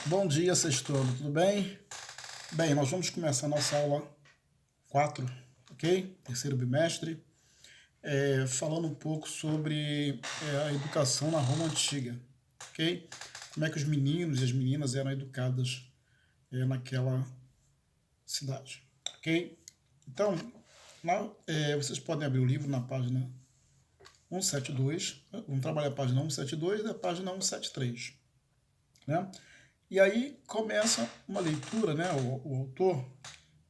Bom dia, sextou, tudo bem? Bem, nós vamos começar a nossa aula 4, ok? Terceiro bimestre, falando um pouco sobre a educação na Roma Antiga, ok? Como é que os meninos e as meninas eram educadas naquela cidade, ok? Então, vocês podem abrir o livro na página 172, vamos trabalhar a página 172 e a página 173, né? E aí começa uma leitura, né? O autor,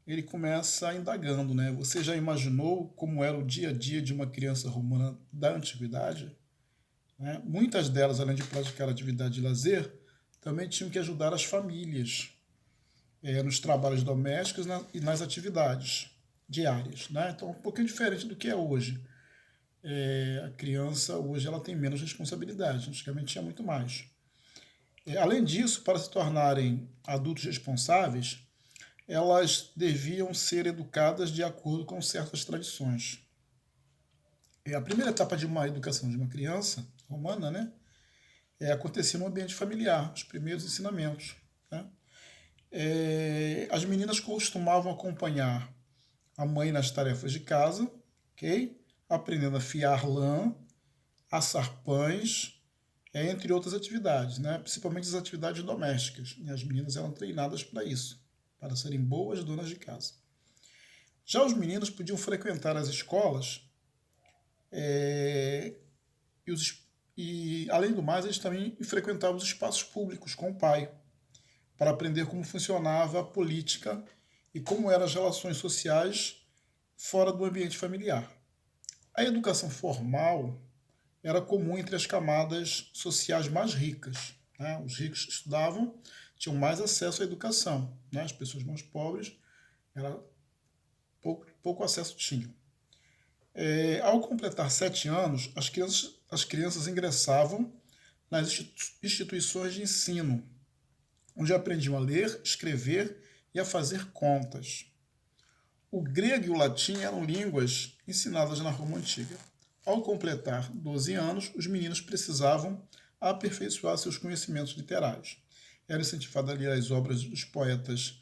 ele começa indagando, né? Você já imaginou como era o dia a dia de uma criança romana da antiguidade? Né? Muitas delas, além de praticar atividade de lazer, também tinham que ajudar as famílias nos trabalhos domésticos e nas atividades diárias, né? Então, um pouquinho diferente do que é hoje. A criança hoje ela tem menos responsabilidade, antigamente tinha muito mais. Além disso, para se tornarem adultos responsáveis, elas deviam ser educadas de acordo com certas tradições. A primeira etapa de uma educação de uma criança romana, né, acontecia no ambiente familiar, os primeiros ensinamentos. Né? As meninas costumavam acompanhar a mãe nas tarefas de casa, ok? Aprendendo a fiar lã, assar pães, entre outras atividades, né? Principalmente as atividades domésticas. E as meninas eram treinadas para isso, para serem boas donas de casa. Já os meninos podiam frequentar as escolas e, além do mais, eles também frequentavam os espaços públicos com o pai, para aprender como funcionava a política e como eram as relações sociais fora do ambiente familiar. A educação formal era comum entre as camadas sociais mais ricas. Né? Os ricos estudavam, tinham mais acesso à educação. Né? As pessoas mais pobres era pouco acesso tinham. Ao completar 7 anos, as crianças ingressavam nas instituições de ensino, onde aprendiam a ler, escrever e a fazer contas. O grego e o latim eram línguas ensinadas na Roma Antiga. Ao completar 12 anos, os meninos precisavam aperfeiçoar seus conhecimentos literários. Era incentivado a ler as obras dos poetas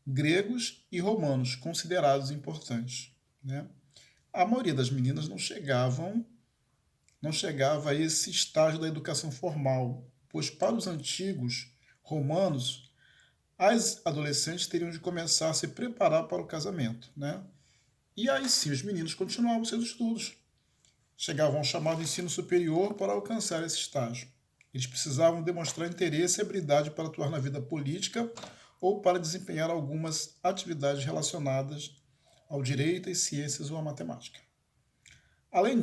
gregos e romanos, considerados importantes. Né? A maioria das meninas não chegava a esse estágio da educação formal, pois para os antigos romanos, as adolescentes teriam de começar a se preparar para o casamento. Né? E aí sim, os meninos continuavam seus estudos. Chegavam ao chamado ensino superior para alcançar esse estágio. Eles precisavam demonstrar interesse e habilidade para atuar na vida política ou para desempenhar algumas atividades relacionadas ao direito, às ciências ou à matemática. Além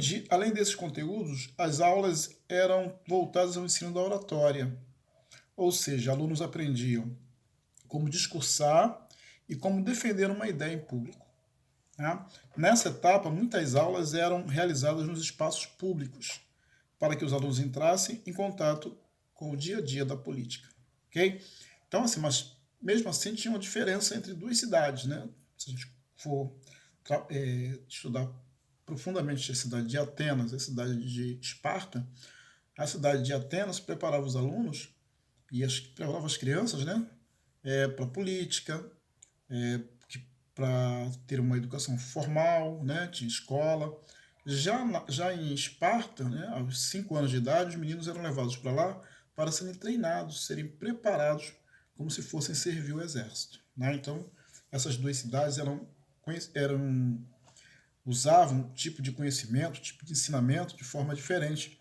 desses conteúdos, as aulas eram voltadas ao ensino da oratória, ou seja, alunos aprendiam como discursar e como defender uma ideia em público. Né? Nessa etapa, muitas aulas eram realizadas nos espaços públicos, para que os alunos entrassem em contato com o dia a dia da política. Okay? Então, assim, mas mesmo assim tinha uma diferença entre duas cidades. Né? Se a gente for estudar profundamente a cidade de Atenas e a cidade de Esparta, a cidade de Atenas preparava os alunos e preparava as crianças, né, para política, para ter uma educação formal, né, tinha escola. Já em Esparta, né, aos 5 anos de idade, os meninos eram levados para lá para serem treinados, serem preparados como se fossem servir o exército. Né? Então, essas duas cidades usavam um tipo de conhecimento, tipo de ensinamento de forma diferente,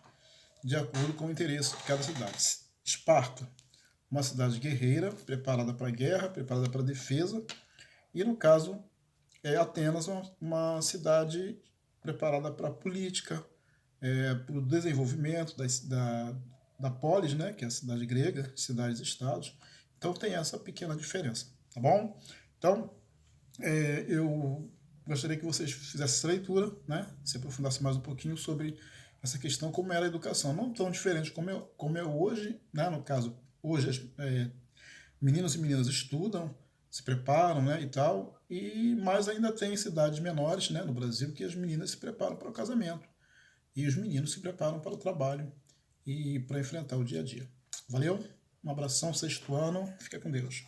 de acordo com o interesse de cada cidade. Esparta, uma cidade guerreira, preparada para a guerra, preparada para a defesa, e no caso, Atenas, uma cidade preparada para a política, para o desenvolvimento da polis, né, que é a cidade grega, cidades-estados. Então tem essa pequena diferença, tá bom? Então, eu gostaria que vocês fizessem essa leitura, né, se aprofundassem mais um pouquinho sobre essa questão, como era a educação. Não tão diferente como é hoje, né, no caso, hoje meninos e meninas estudam, se preparam, né, e tal, mas ainda tem cidades menores, né, no Brasil, que as meninas se preparam para o casamento e os meninos se preparam para o trabalho e para enfrentar o dia a dia. Valeu? Um abração, sexto ano. Fica com Deus.